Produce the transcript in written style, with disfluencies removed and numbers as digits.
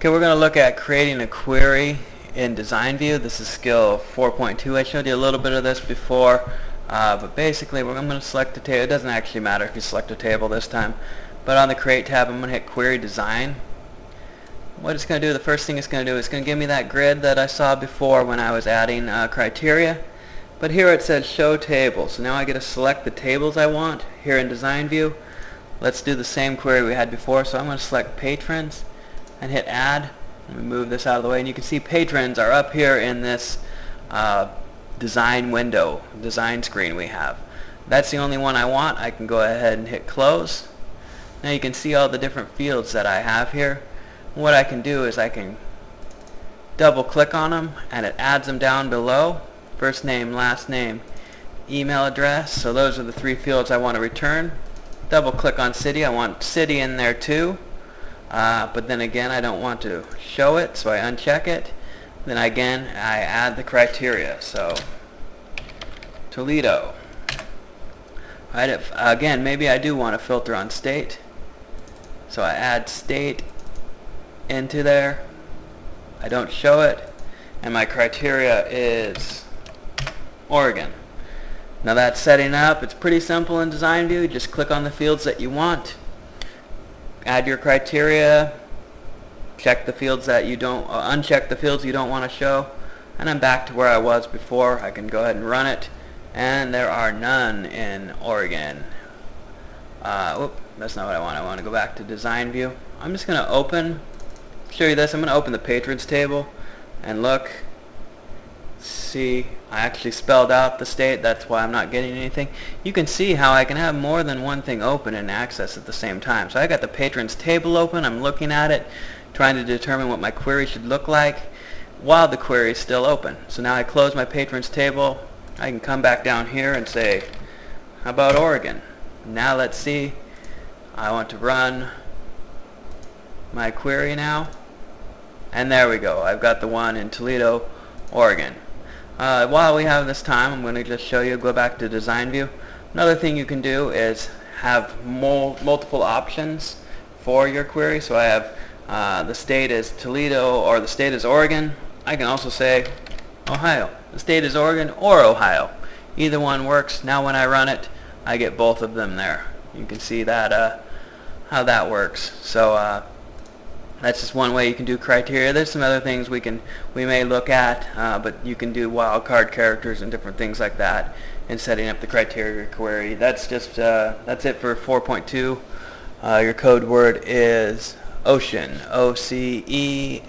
Okay, we're going to look at creating a query in Design View. This is skill 4.2. I showed you a little bit of this before, but basically I'm going to select a table. It doesn't actually matter if you select a table this time, but on the Create tab I'm going to hit Query Design. What it's going to do, the first thing it's going to do is going to give me that grid that I saw before when I was adding criteria. But here it says Show Table, so now I get to select the tables I want here in Design View. Let's do the same query we had before, so I'm going to select Patrons and hit Add. Let me move this out of the way, and you can see patrons are up here in this design window, design screen we have. That's the only one I want. I can go ahead and hit Close. Now you can see all the different fields that I have here. What I can do is I can double click on them and it adds them down below. First name, last name, email address. So those are the three fields I want to return. Double click on city. I want city in there too. But then again I don't want to show it, so I uncheck it. Then again I add the criteria, so Toledo. Right, again maybe I do want to filter on state, so I add state into there. I don't show it, and my criteria is Oregon. Now that's setting up. It's pretty simple in Design View. Just click on the fields that you want, add your criteria, check the fields that you don't, uncheck the fields you don't want to show, and I'm back to where I was before. I can go ahead and run it, and there are none in Oregon. That's not what I want. I want to go back to Design View. I'm just going to show you this. I'm going to open the patrons table and look. See, I actually spelled out the state. That's why I'm not getting anything. You can see how I can have more than one thing open and access at the same time. So I got the patrons table open. I'm looking at it, trying to determine what my query should look like while the query is still open. So now I close my patrons table. I can come back down here and say, how about Oregon? Now let's see. I want to run my query now. And there we go. I've got the one in Toledo, Oregon. While we have this time, I'm going to just show you, go back to Design View. Another thing you can do is have multiple options for your query. So I have the state is Toledo or the state is Oregon. I can also say Ohio. The state is Oregon or Ohio. Either one works. Now when I run it, I get both of them there. You can see that how that works. So that's just one way you can do criteria. There's some other things we may look at, but you can do wildcard characters and different things like that in setting up the criteria query. That's just that's it for 4.2. Your code word is Ocean, O-C-E-A-N.